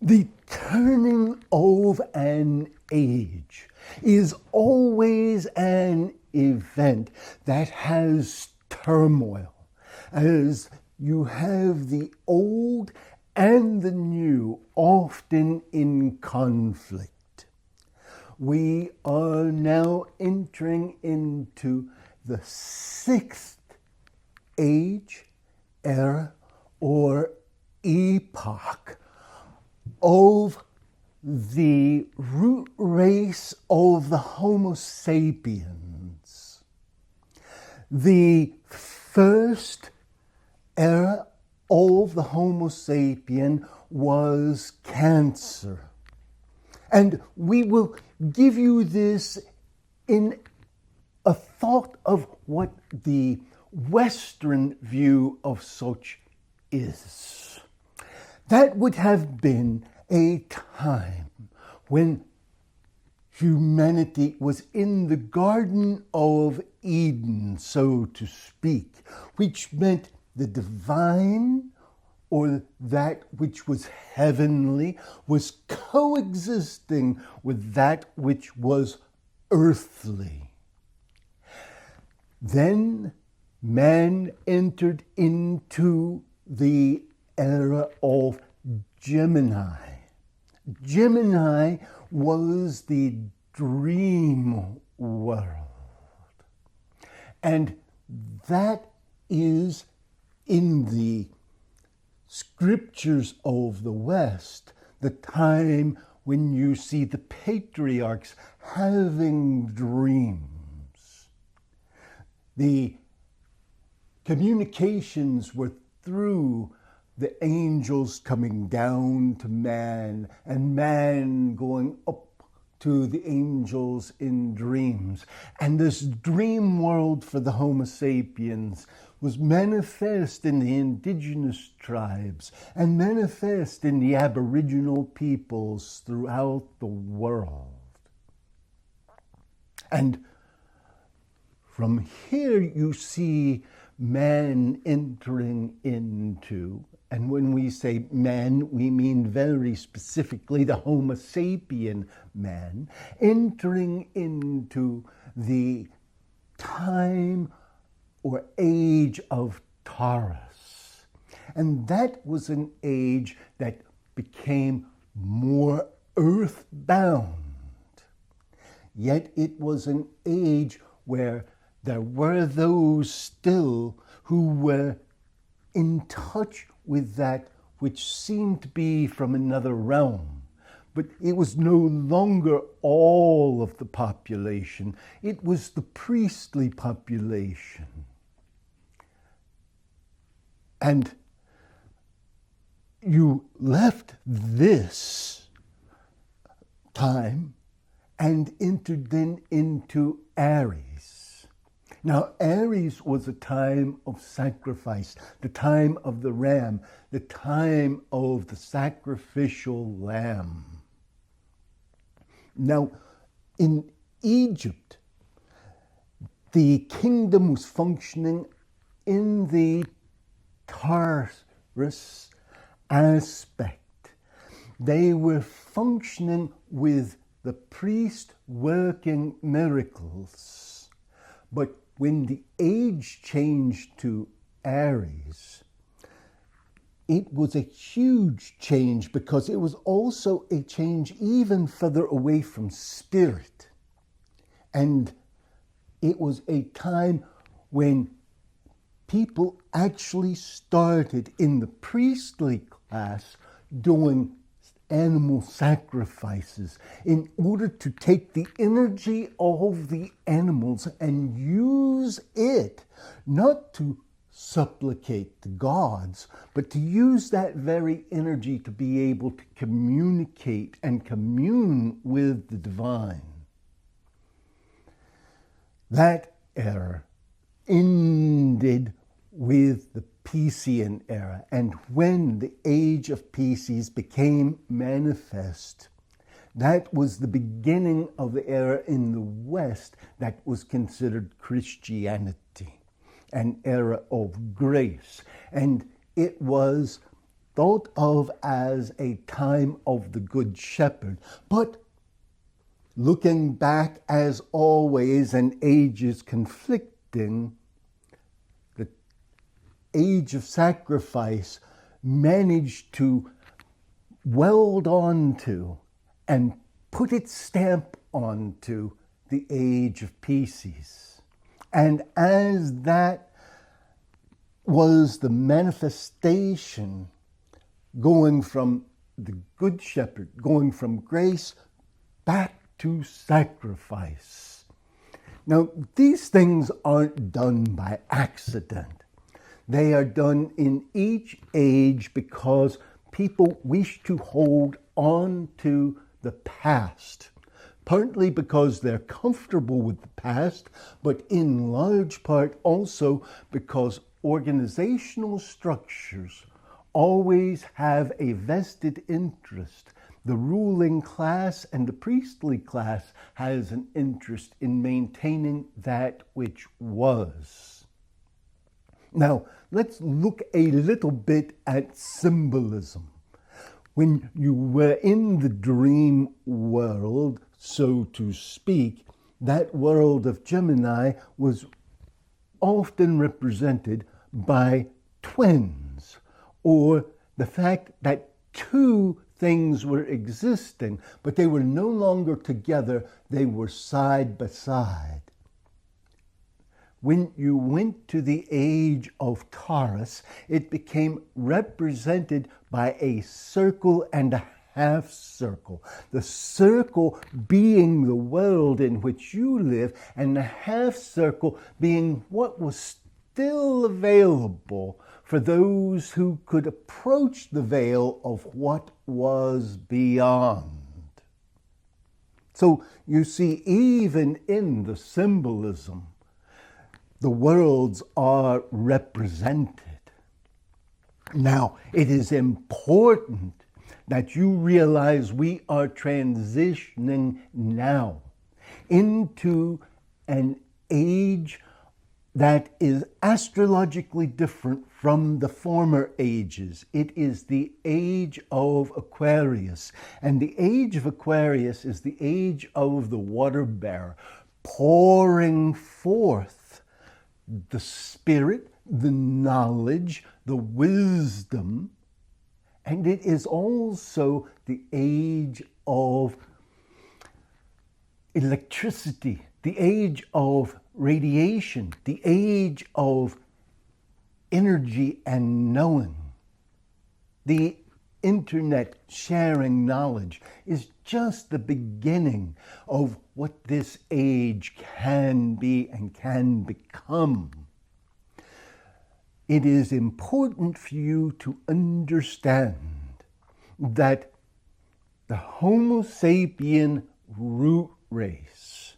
The turning of an age is always an event that has turmoil, as you have the old and the new often in conflict. We are now entering into the sixth age, era, or epoch of the root race of the Homo sapiens. The first era of the Homo sapien was Cancer. And we will give you this in a thought of what the Western view of such is. That would have been a time when humanity was in the Garden of Eden, so to speak, which meant the divine, or that which was heavenly, was coexisting with that which was earthly. Then man entered into the era of Gemini. Gemini was the dream world. And that is in the scriptures of the West, the time when you see the patriarchs having dreams. The communications were through the angels coming down to man, and man going up to the angels in dreams. And this dream world for the Homo sapiens was manifest in the indigenous tribes and manifest in the Aboriginal peoples throughout the world. And from here you see man entering into, and when we say man, we mean very specifically the Homo sapien man, entering into the time or age of Taurus. And that was an age that became more earthbound. Yet it was an age where there were those still who were in touch with that which seemed to be from another realm. But it was no longer all of the population. It was the priestly population. And you left this time and entered then into Aries. Now, Aries was a time of sacrifice, the time of the ram, the time of the sacrificial lamb. Now, in Egypt, the kingdom was functioning in the Taurus aspect. They were functioning with the priest working miracles. But when the age changed to Aries, it was a huge change because it was also a change even further away from spirit. And it was a time when people actually started in the priestly class doing animal sacrifices in order to take the energy of the animals and use it not to supplicate the gods, but to use that very energy to be able to communicate and commune with the divine. That era ended with the Piscean era, and when the age of Pisces became manifest, that was the beginning of the era in the West that was considered Christianity, an era of grace. And it was thought of as a time of the Good Shepherd. But looking back, as always, and ages conflicting, the age of sacrifice managed to weld onto and put its stamp onto the age of Pisces. And as that was the manifestation going from the Good Shepherd, going from grace back to sacrifice. Now, these things aren't done by accident. They are done in each age because people wish to hold on to the past, partly because they're comfortable with the past, but in large part also because organizational structures always have a vested interest. The ruling class and the priestly class has an interest in maintaining that which was. Now, let's look a little bit at symbolism. When you were in the dream world, so to speak, that world of Gemini was often represented by twins, or the fact that two things were existing, but they were no longer together, they were side by side. When you went to the age of Taurus, it became represented by a circle and a half circle. The circle being the world in which you live, and the half circle being what was still available for those who could approach the veil of what was beyond. So you see, even in the symbolism, the worlds are represented. Now, it is important that you realize we are transitioning now into an age that is astrologically different from the former ages. It is the age of Aquarius. And the age of Aquarius is the age of the water bearer, pouring forth the spirit, the knowledge, the wisdom. And it is also the age of electricity, the age of radiation, the age of energy and knowing. The internet sharing knowledge is just the beginning of what this age can be and can become. It is important for you to understand that the Homo sapien root race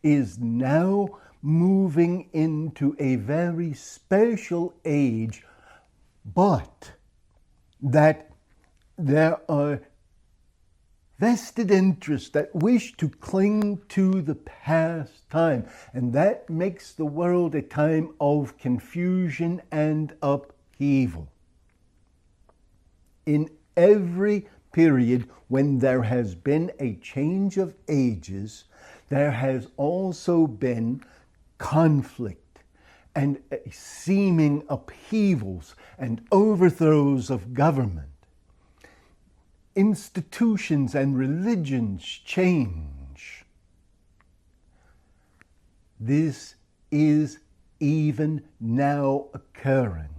is now moving into a very special age, but that there are vested interests that wish to cling to the past time, and that makes the world a time of confusion and upheaval. In every period when there has been a change of ages, there has also been conflict and seeming upheavals and overthrows of government. Institutions and religions change. This is even now occurring.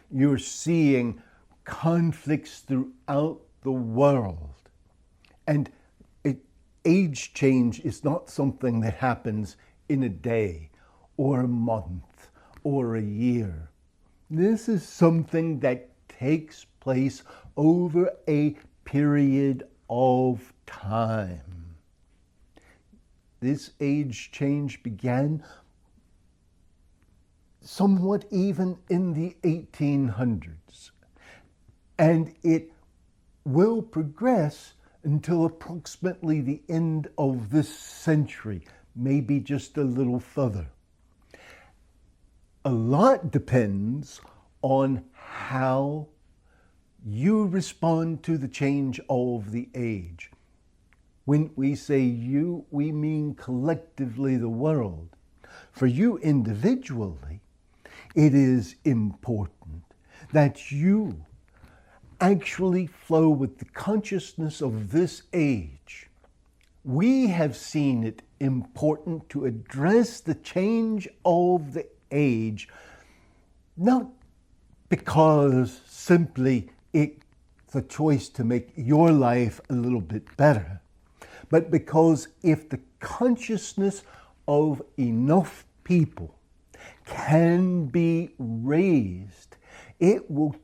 You're seeing conflicts throughout the world. And age change is not something that happens in a day or a month or a year. This is something that takes place over a period of time. This age change began somewhat even in the 1800s, and it will progress until approximately the end of this century, maybe just a little further. A lot depends on how you respond to the change of the age. When we say you, we mean collectively the world. For you individually, it is important that you actually flow with the consciousness of this age. We have seen it important to address the change of the age, not because simply it's a choice to make your life a little bit better, but because if the consciousness of enough people can be raised, it will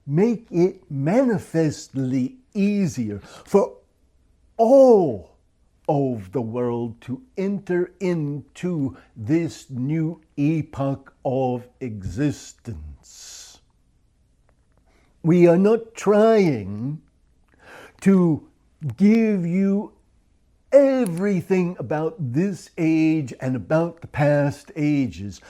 make it manifestly easier for all of the world to enter into this new epoch of existence. We are not trying to give you everything about this age and about the past ages.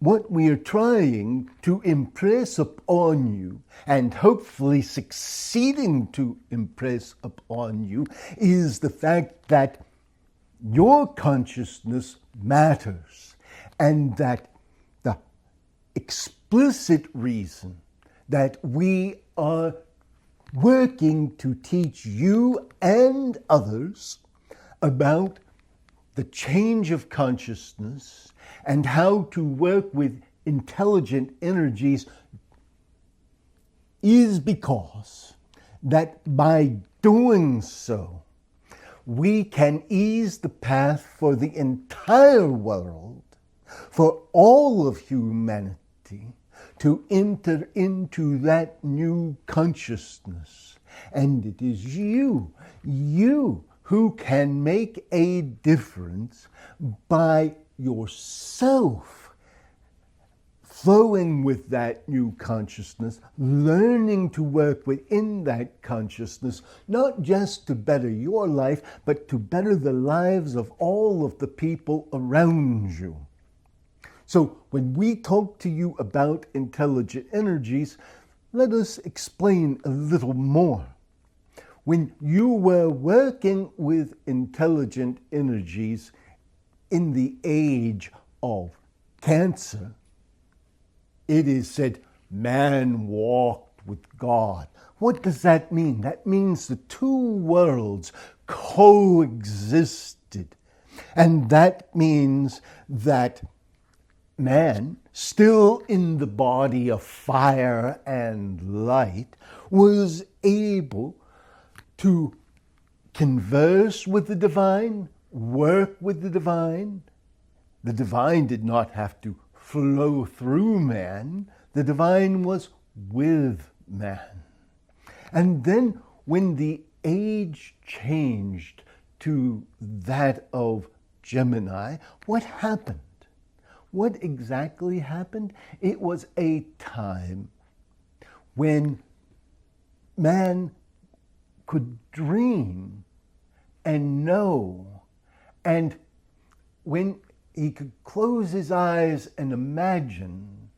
What we are trying to impress upon you, and hopefully succeeding to impress upon you, is the fact that your consciousness matters, and that the explicit reason that we are working to teach you and others about the change of consciousness and how to work with intelligent energies is because that by doing so, we can ease the path for the entire world, for all of humanity, to enter into that new consciousness. And it is you who can make a difference by yourself flowing with that new consciousness, learning to work within that consciousness, not just to better your life, but to better the lives of all of the people around you. So when we talk to you about intelligent energies, let us explain a little more. When you were working with intelligent energies in the age of Cancer, it is said, man walked with God. What does that mean? That means the two worlds coexisted. And that means that man, still in the body of fire and light, was able to converse with the divine, work with the divine. The divine did not have to flow through man. The divine was with man. And then when the age changed to that of Gemini, what happened? What exactly happened? It was a time when man could dream and know, and when he could close his eyes and imagine,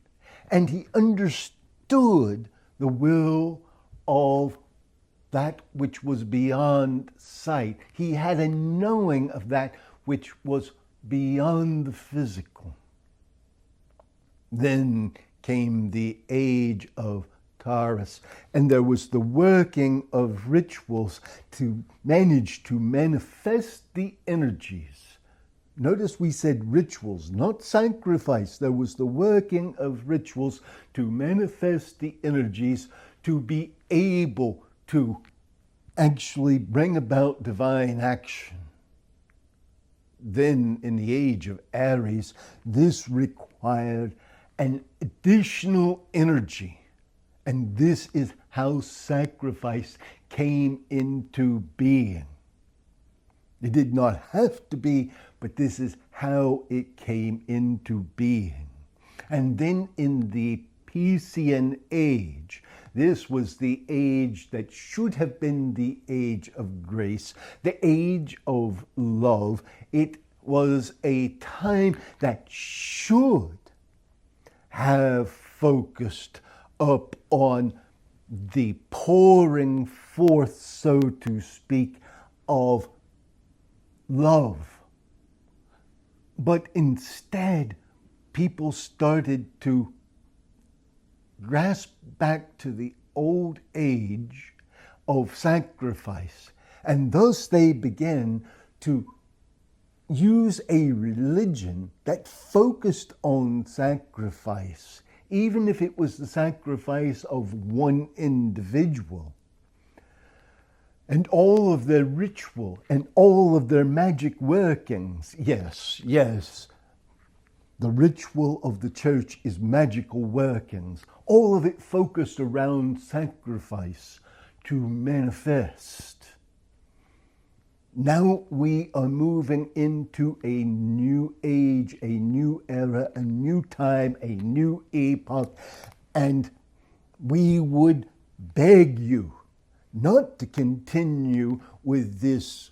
and he understood the will of that which was beyond sight. He had a knowing of that which was beyond the physical. Then came the age of Taurus, and there was the working of rituals to manage to manifest the energies. Notice we said rituals, not sacrifice. There was the working of rituals to manifest the energies, to be able to actually bring about divine action. Then in the age of Aries, this required an additional energy. And this is how sacrifice came into being. It did not have to be, but this is how it came into being. And then in the Piscean age, this was the age that should have been the age of grace, the age of love. It was a time that should have focused up on the pouring forth, so to speak, of love. But instead, people started to grasp back to the old age of sacrifice, and thus they began to use a religion that focused on sacrifice, even if it was the sacrifice of one individual. And all of their ritual and all of their magic workings, yes, the ritual of the church is magical workings. All of it focused around sacrifice to manifest. Now we are moving into a new age, a new era, a new time, a new epoch, and we would beg you not to continue with this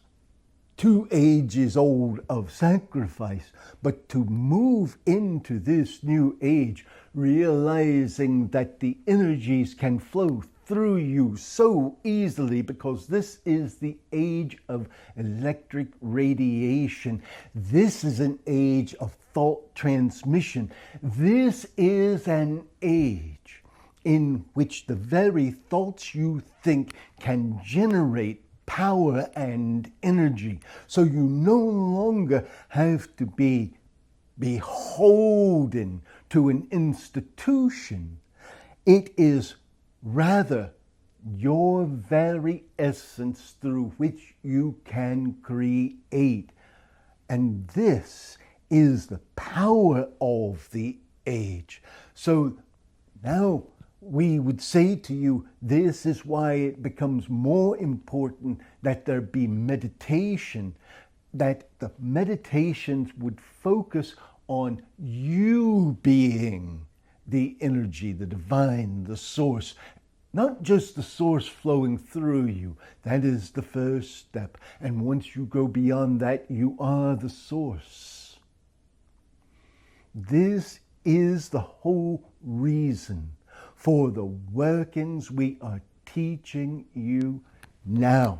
2 ages old of sacrifice, but to move into this new age, realizing that the energies can flow through you so easily, because this is the age of electric radiation. This is an age of thought transmission. This is an age in which the very thoughts you think can generate power and energy. So you no longer have to be beholden to an institution. It is rather your very essence through which you can create. And this is the power of the age. So now we would say to you, this is why it becomes more important that there be meditation, that the meditations would focus on you being the energy, the divine, the source, not just the source flowing through you. That is the first step. And once you go beyond that, you are the source. This is the whole reason for the workings we are teaching you now.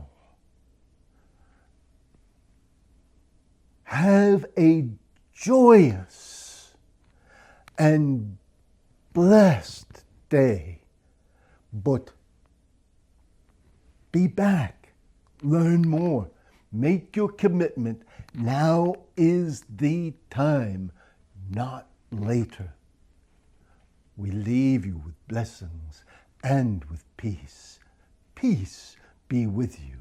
Have a joyous and blessed day, but be back, learn more, make your commitment. Now is the time, not later. We leave you with blessings and with peace. Peace be with you.